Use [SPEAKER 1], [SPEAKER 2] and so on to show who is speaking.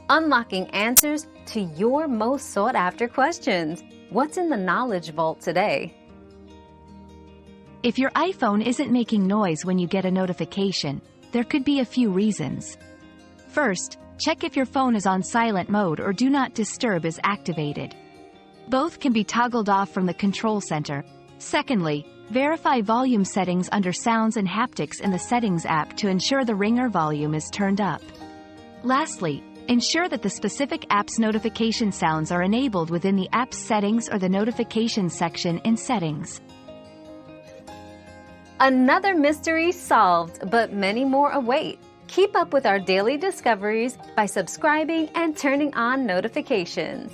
[SPEAKER 1] unlocking answers to your most sought-after questions. What's in the Knowledge Vault today?
[SPEAKER 2] If your iPhone isn't making noise when you get a notification, there could be a few reasons. First, check if your phone is on silent mode or Do Not Disturb is activated. Both can be toggled off from the control center. Secondly, verify volume settings under Sounds and Haptics in the Settings app to ensure the ringer volume is turned up. Lastly, ensure that the specific app's notification sounds are enabled within the app's settings or the notifications section in Settings.
[SPEAKER 1] Another mystery solved, but many more await. Keep up with our daily discoveries by subscribing and turning on notifications.